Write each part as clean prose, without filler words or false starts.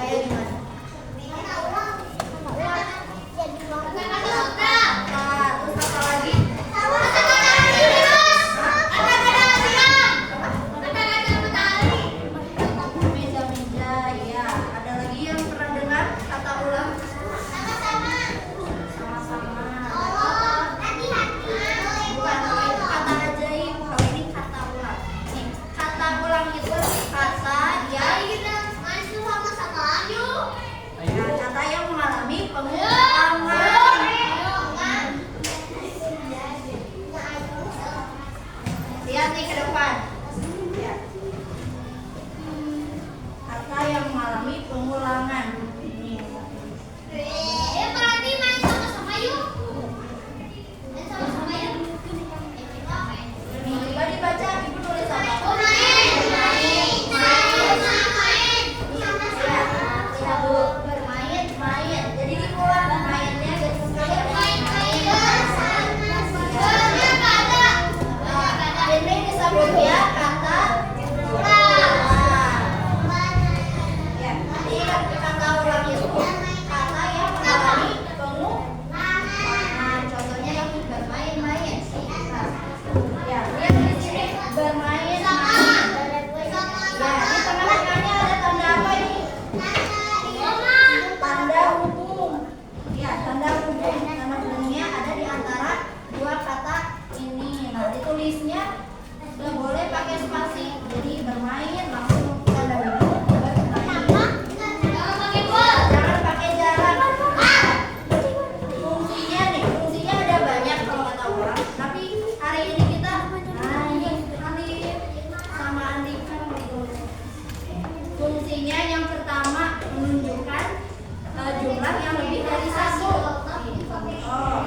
kayak gimana? Terus apa lagi? Meja-meja, ya. Ada lagi yang pernah dengar kata ulang? Sama-sama. Bukan, kalau itu kata ajaib. Kalau ini kata ulang. Nih, kata ulang itu kata yang mengalami pengulangan. Lihat nih ke depan. Lihat. Kata yang mengalami pengulangan. Ini. Nih, coba dibaca. Ibu tulis apa? Lihat dulu. Bermain, main. Jadi diulang mainnya ini disebutnya kata ulang. Ya, jadi kata ulang itu kata yang mengalami pengulangan. Contohnya yang bermain-main. Ya, lihat di sini bermain-main. Ya, di tengah-tengahnya ada tanda apa ini? Tanda hubung. Ya, tanda hubung. Tanda hubungnya ada di antara dua kata ini. Nah, ditulisnya nggak boleh pakai spasi. Jadi bermain langsung tanda hubung. Bermain. Jangan pakai jarak. Fungsinya nih, fungsinya ada banyak kalau kata orang. Tapi hari ini kita, nah ini Alif sama Andika ditulis. Fungsinya yang pertama menunjukkan jumlah yang lebih dari satu. Oh.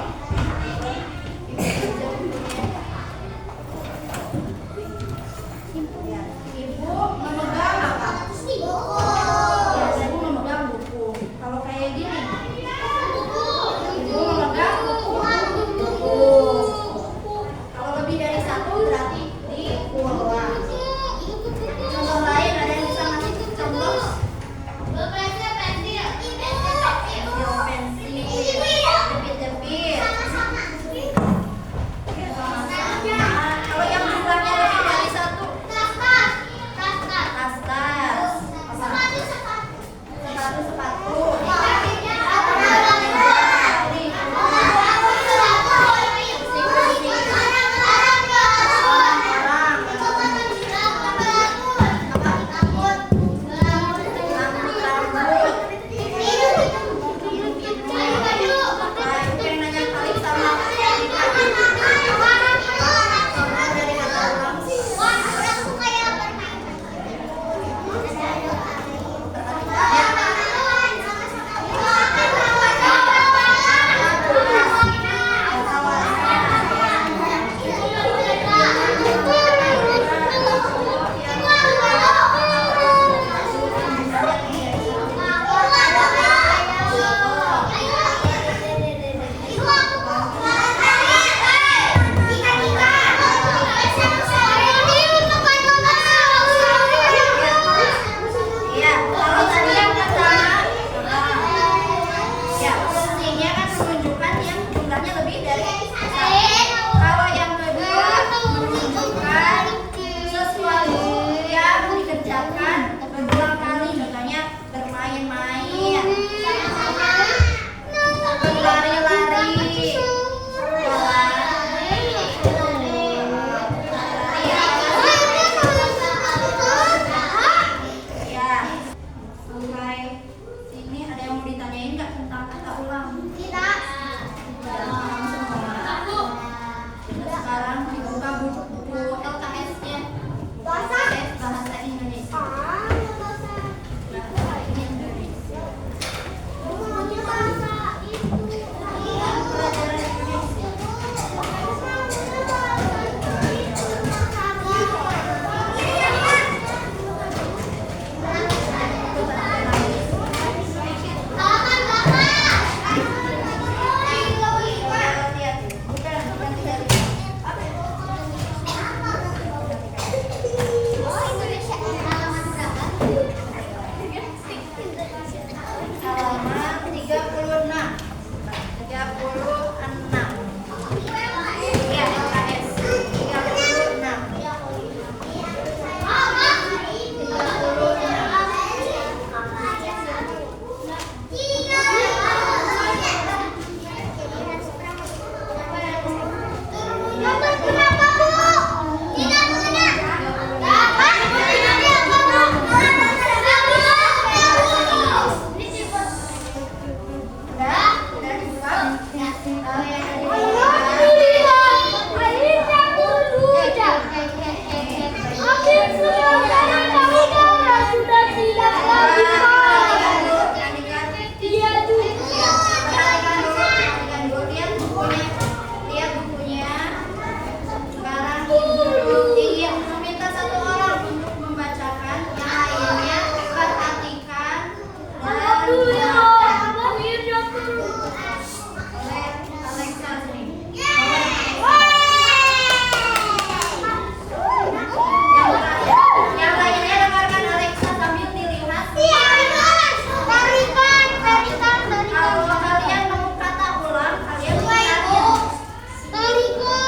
Ya, ibu memegang apa? Ya, ibu memegang buku. Kalau kayak gini, ibu memegang buku. Kalau lebih dari satu berarti diulang. Contoh lain ada yang bisa ngasih contoh? halaman 36. 36. Ya, LKS 36. Tarikan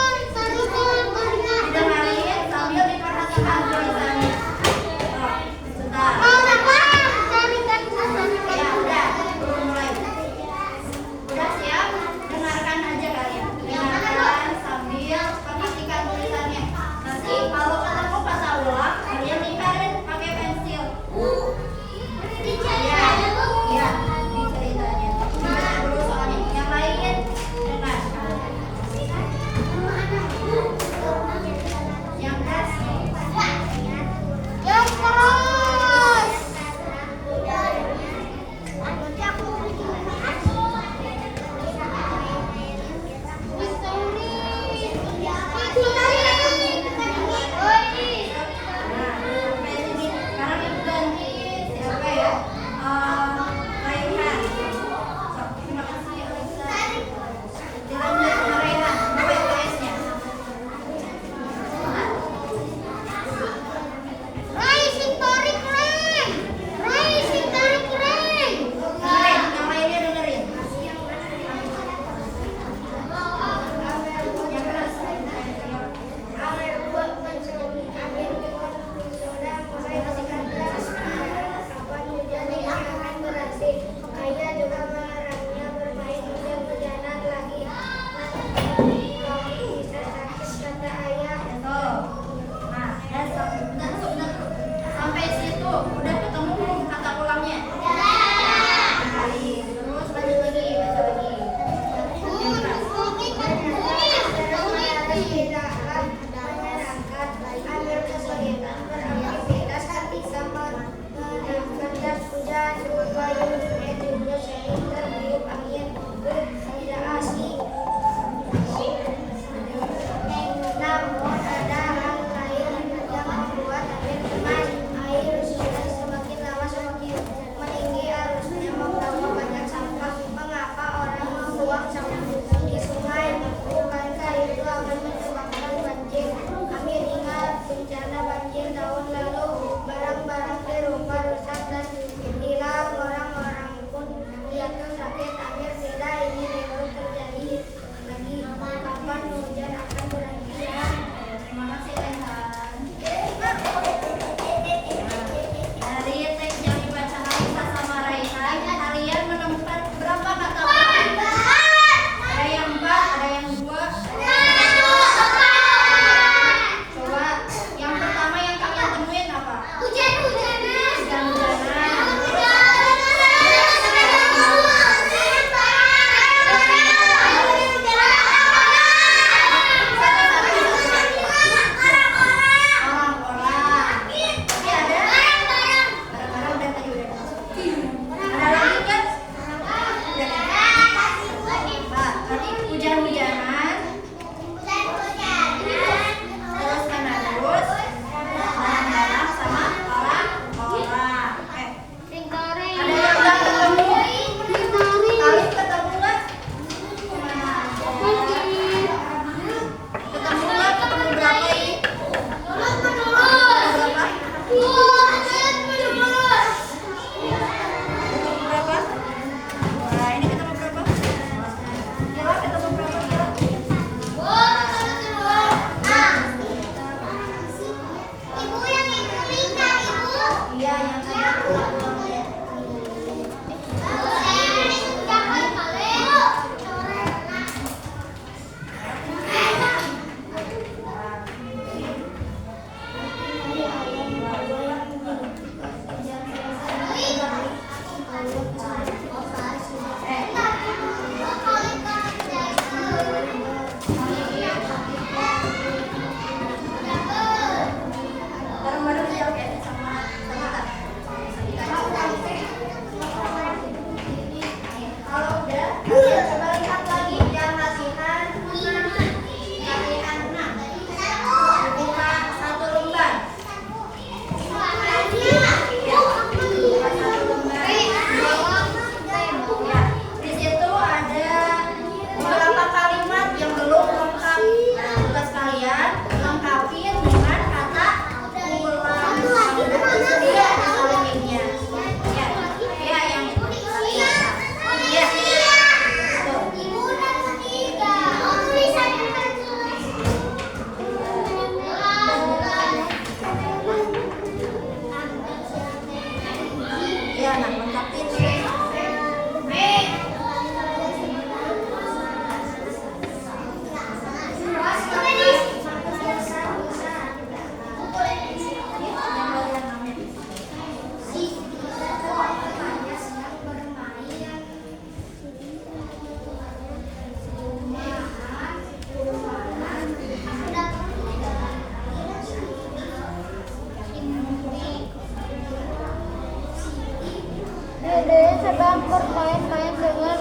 Dede sedang bermain-main dengan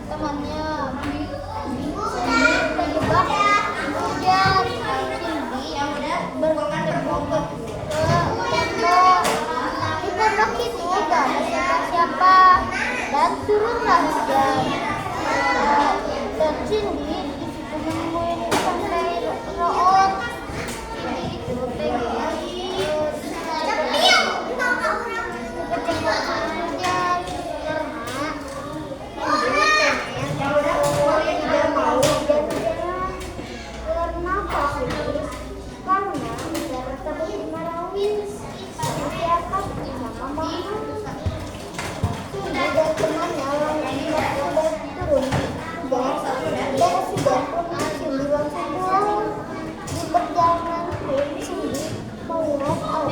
temannya. Terjebak hujan. Cindy berkumpul ke pondok. Di pondok itu gak ada siapa-siapa dan turunlah hujan. Dan Cindy di situ menemuin sampai root.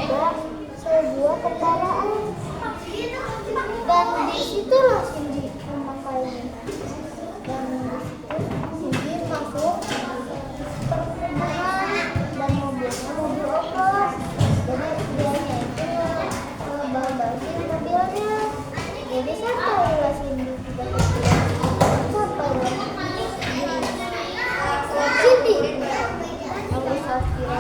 Itu sebuah kendaraan dan disitulah Cindy memakainya. Dan Cindy masuk perkebunan dan mobilnya mobil Opel. Jadi dianya itu balik mobilnya. Jadi sampailah Cindy tiba-tiba sampailah Cindy. Kalau Safira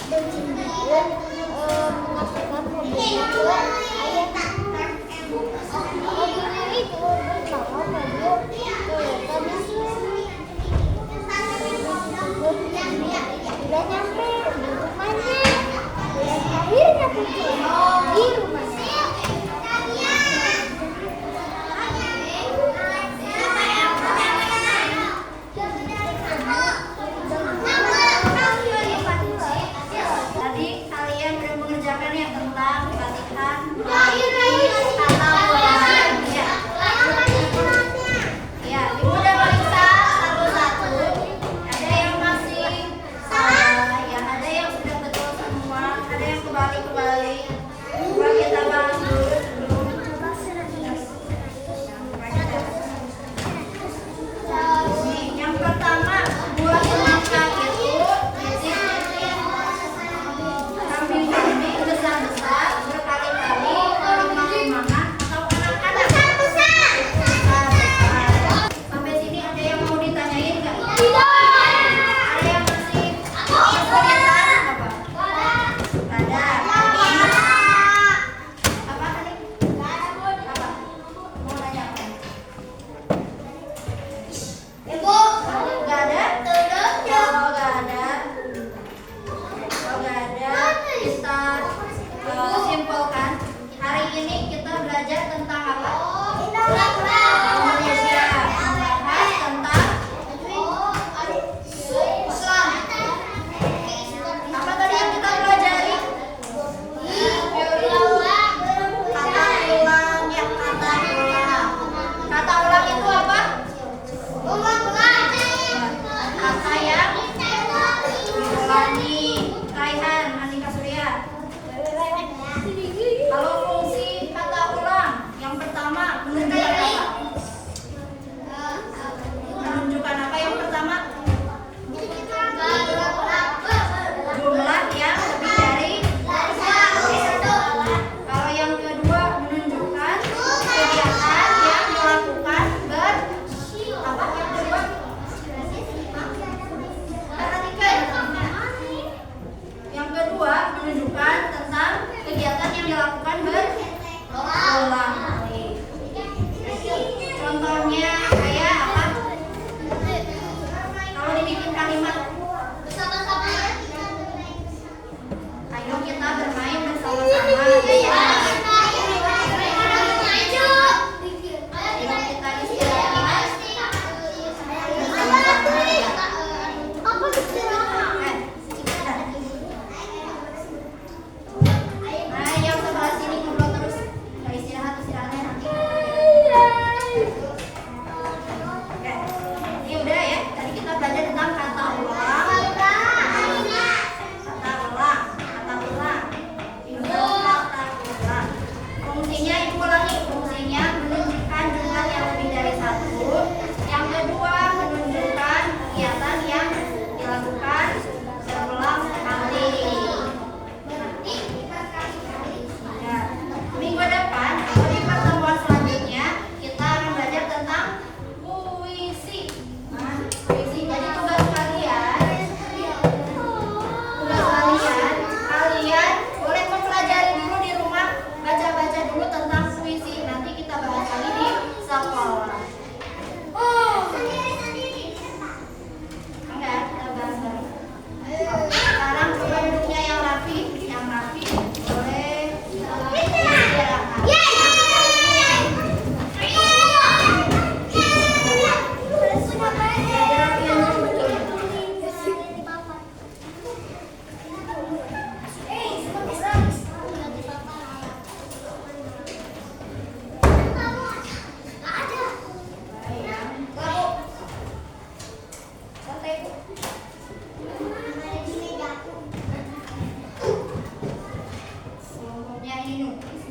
dan Cindy mengasihkan mobilnya ke ayahnya. Mobilnya itu bernama mobil Toyota Vision. Sudah nyampe di rumahnya dan akhirnya pulang di rumahnya. Kita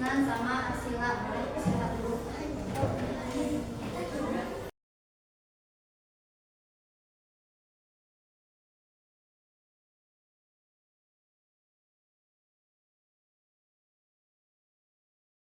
Sinan sama Sila. Sila dulu.